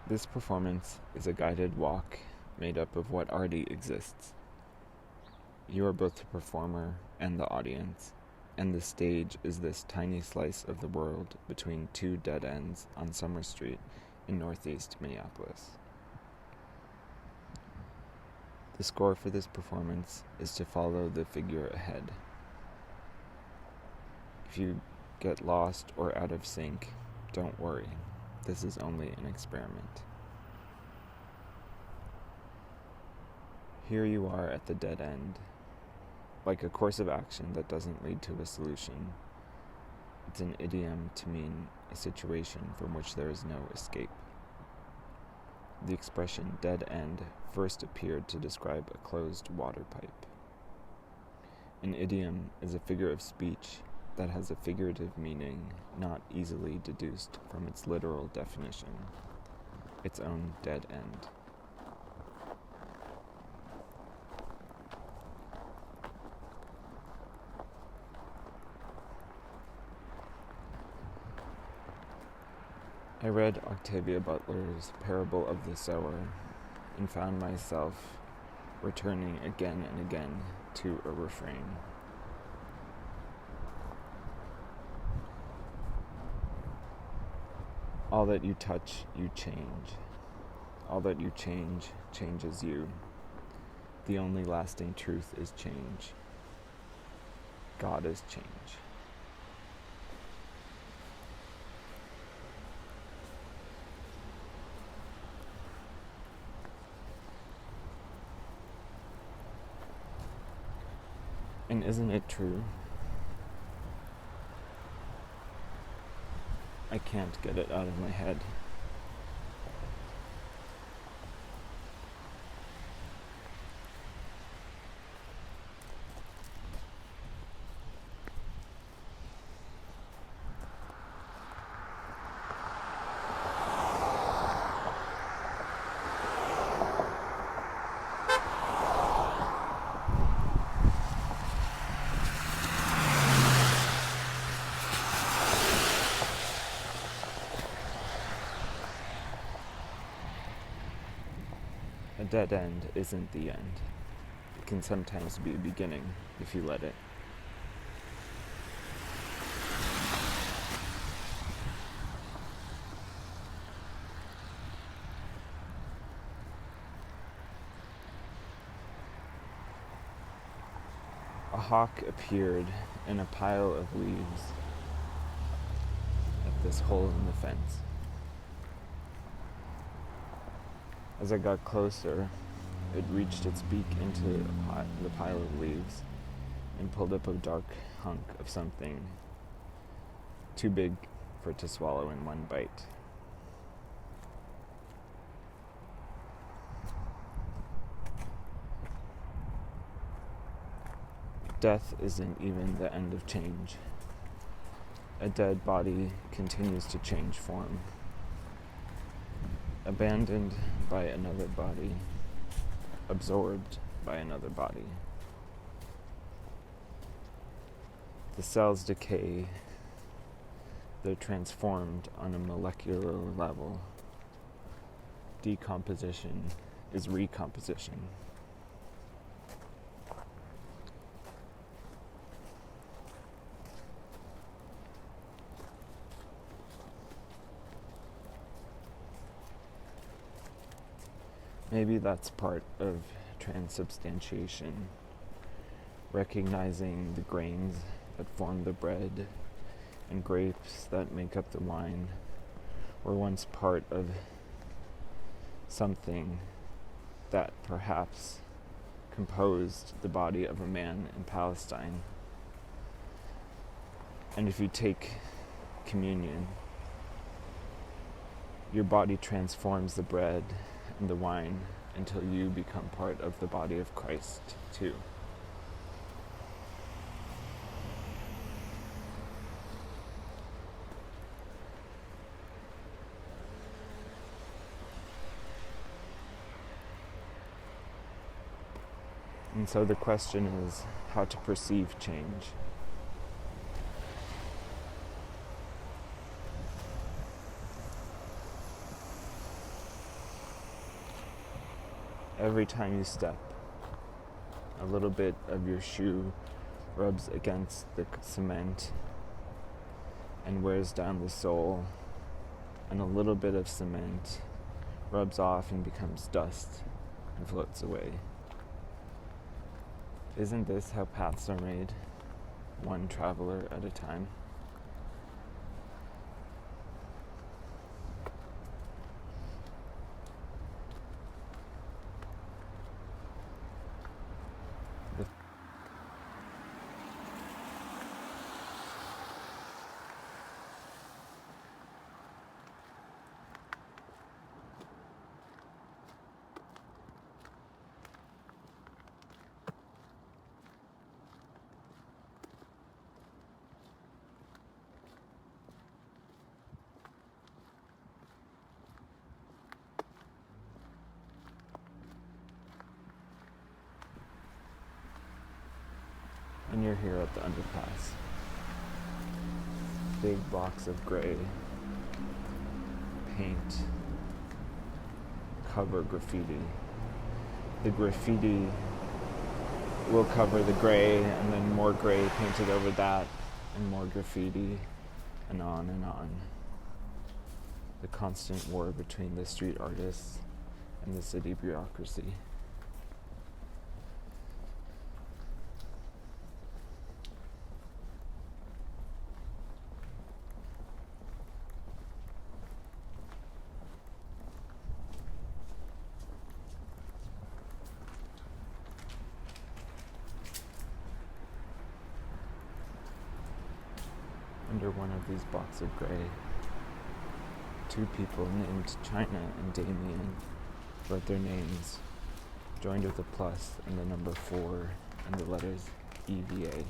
This performance is a guided walk made up of what already exists. You are both the performer and the audience, and the stage is this tiny slice of the world between two dead ends on Summer Street in northeast Minneapolis. The score for this performance is to follow the figure ahead. If you get lost or out of sync, don't worry. This is only an experiment. Here you are at the dead end. Like a course of action that doesn't lead to a solution. It's an idiom to mean a situation from which there is no escape. The expression dead end first appeared to describe a closed water pipe. An idiom is a figure of speech that has a figurative meaning not easily deduced from its literal definition, its own dead end. I read Octavia Butler's Parable of the Sower and found myself returning again and again to a refrain. All that you touch, you change. All that you change, changes you. The only lasting truth is change. God is change. And isn't it true? I can't get it out of my head. A dead end isn't the end. It can sometimes be a beginning if you let it. A hawk appeared in a pile of leaves at this hole in the fence. As I got closer, it reached its beak into the pile of leaves and pulled up a dark hunk of something too big for it to swallow in one bite. Death isn't even the end of change. A dead body continues to change form. Abandoned by another body, absorbed by another body. The cells decay, they're transformed on a molecular level. Decomposition is recomposition. Maybe that's part of transubstantiation, recognizing the grains that form the bread and grapes that make up the wine were once part of something that perhaps composed the body of a man in Palestine. And if you take communion, your body transforms the bread and the wine until you become part of the body of Christ too. And so the question is how to perceive change. Every time you step, a little bit of your shoe rubs against the cement and wears down the sole, and a little bit of cement rubs off and becomes dust and floats away. Isn't this how paths are made, one traveler at a time? And you're here at the underpass. Big blocks of gray paint cover graffiti. The graffiti will cover the gray, and then more gray painted over that, and more graffiti, and on and on. The constant war between the street artists and the city bureaucracy. Under one of these blocks of gray, two people named China and Damien wrote their names, joined with a plus and the number 4 and the letters EVA.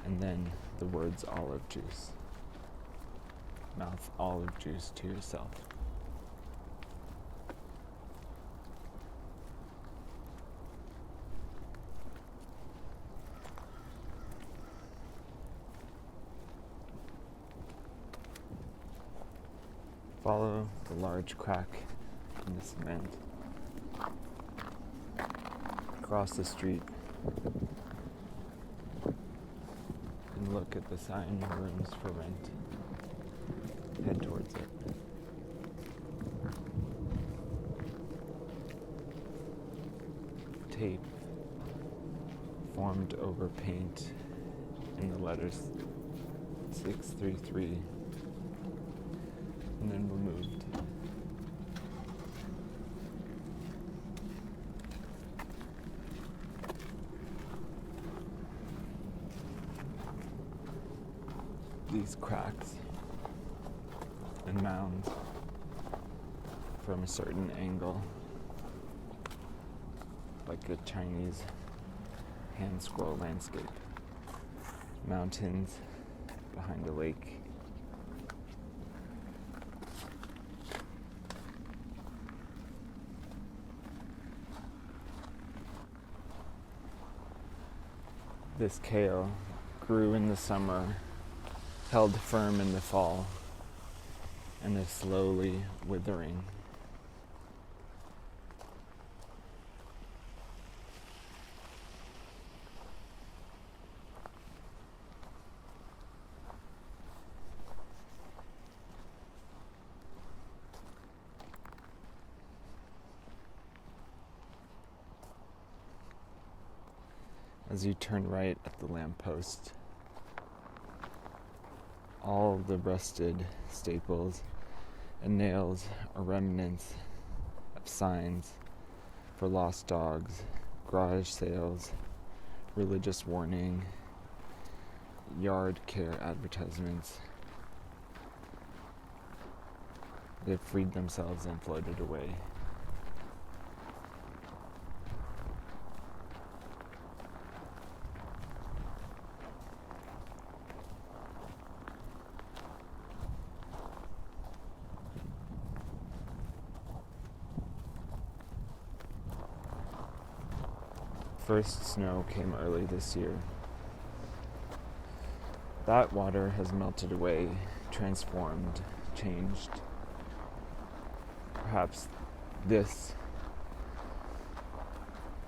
And then the words olive juice. Mouth olive juice to yourself. Follow the large crack in the cement. Cross the street. And look at the sign, rooms for rent. Head towards it. Tape formed over paint in the letters 633. And then removed. These cracks and mounds from a certain angle, like a Chinese hand scroll landscape. Mountains behind a lake. This kale grew in the summer, held firm in the fall, and is slowly withering. As you turn right at the lamppost, all the rusted staples and nails are remnants of signs for lost dogs, garage sales, religious warning, yard care advertisements. They've freed themselves and floated away. First snow came early this year. That water has melted away, transformed, changed. Perhaps This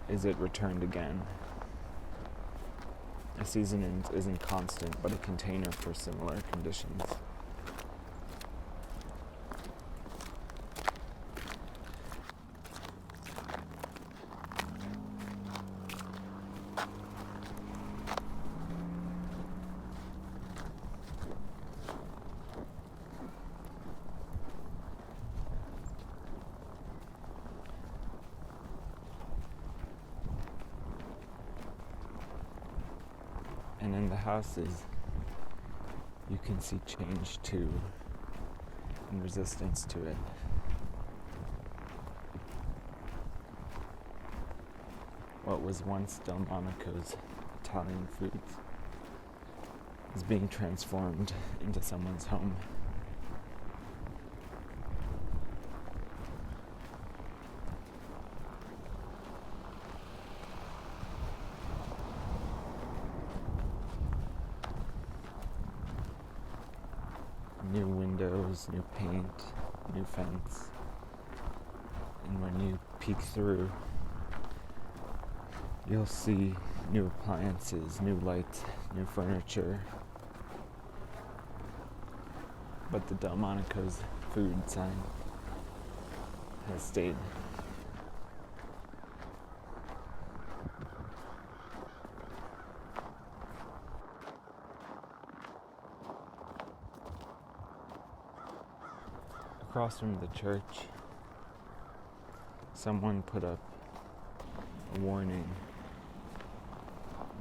is it returned again. A season isn't constant, but a container for similar conditions. And in the houses, you can see change too, and resistance to it. What was once Delmonico's Italian foods is being transformed into someone's home. New windows, new paint, new fence. And when you peek through, you'll see new appliances, new lights, new furniture. But the Delmonico's food sign has stayed. Across from the church, someone put up a warning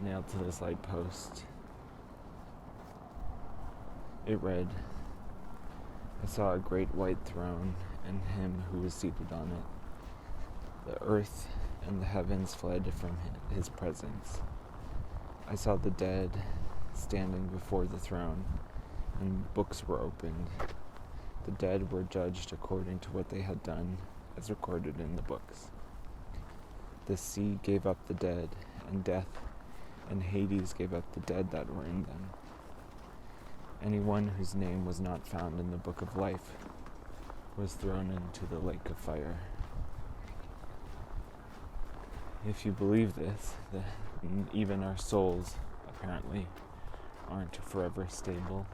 nailed to this light post. It read, "I saw a great white throne and him who was seated on it. The earth and the heavens fled from his presence. I saw the dead standing before the throne, and books were opened. The dead were judged according to what they had done, as recorded in the books. The sea gave up the dead, and death and Hades gave up the dead that were in them. Anyone whose name was not found in the book of life was thrown into the lake of fire." If you believe this, then even our souls, apparently, aren't forever stable.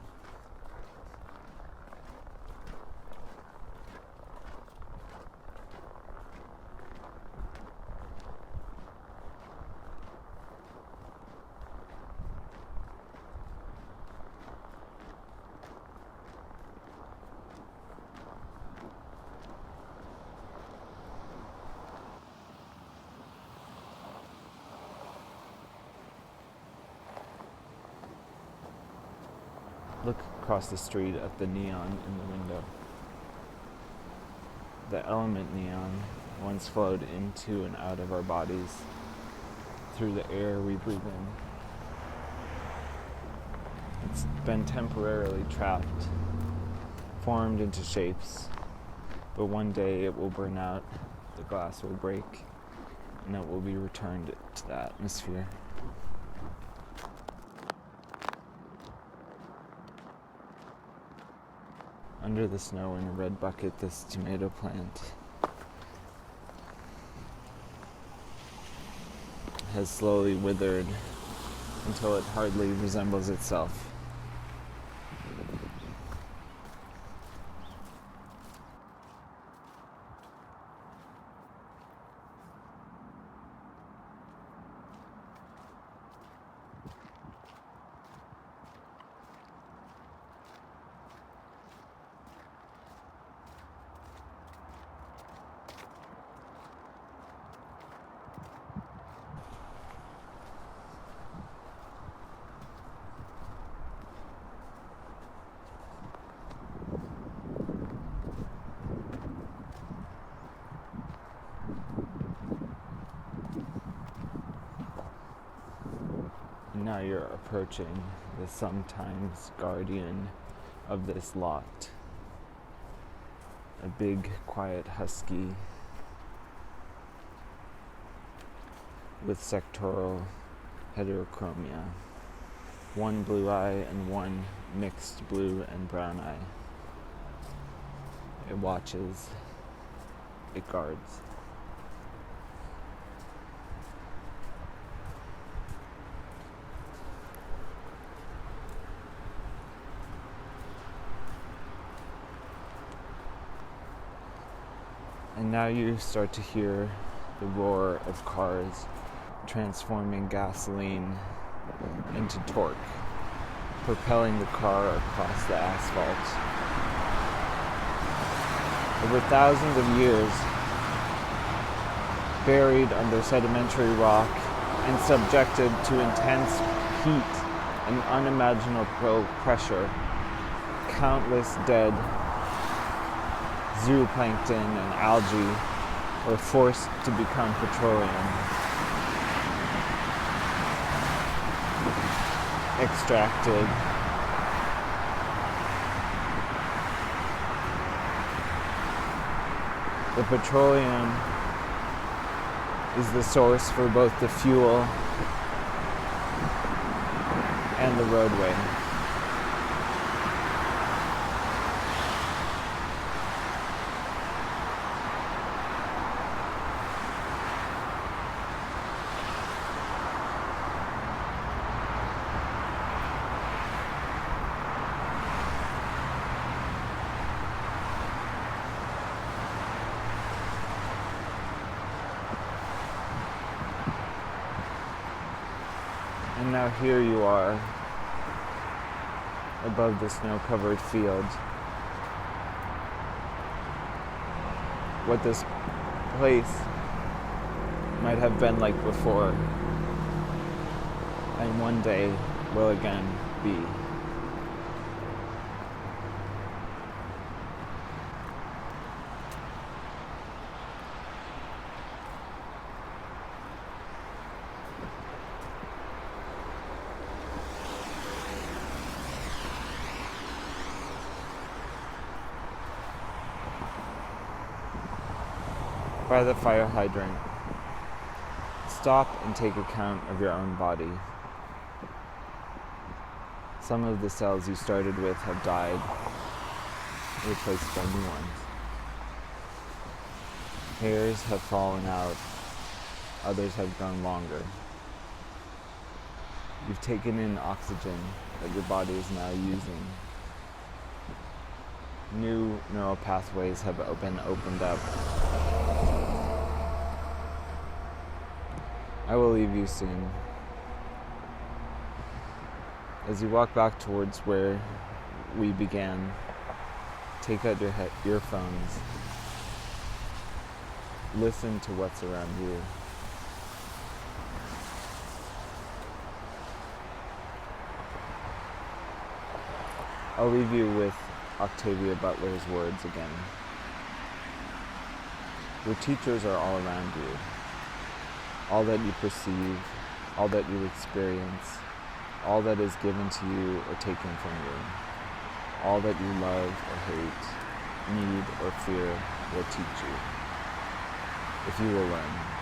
Look across the street at the neon in the window. The element neon once flowed into and out of our bodies through the air we breathe in. It's been temporarily trapped, formed into shapes, but one day it will burn out, the glass will break, and it will be returned to the atmosphere. Under the snow in a red bucket, this tomato plant has slowly withered until it hardly resembles itself. Now you're approaching the sometimes guardian of this lot. A big, quiet husky with sectoral heterochromia. One blue eye and one mixed blue and brown eye. It watches. it guards. And now you start to hear the roar of cars transforming gasoline into torque, propelling the car across the asphalt. Over thousands of years, buried under sedimentary rock and subjected to intense heat and unimaginable pressure, countless dead zooplankton and algae were forced to become petroleum, extracted, the petroleum is the source for both the fuel and the roadway. And now here you are, above the snow-covered field. What this place might have been like before, and one day will again be. By the fire hydrant, stop and take account of your own body. Some of the cells you started with have died, replaced by new ones. Hairs have fallen out, others have grown longer. You've taken in oxygen that your body is now using. New neural pathways have opened up. I will leave you soon. As you walk back towards where we began, take out your earphones. Listen to what's around you. I'll leave you with Octavia Butler's words again. Your teachers are all around you. All that you perceive, all that you experience, all that is given to you or taken from you, all that you love or hate, need or fear will teach you, if you will learn.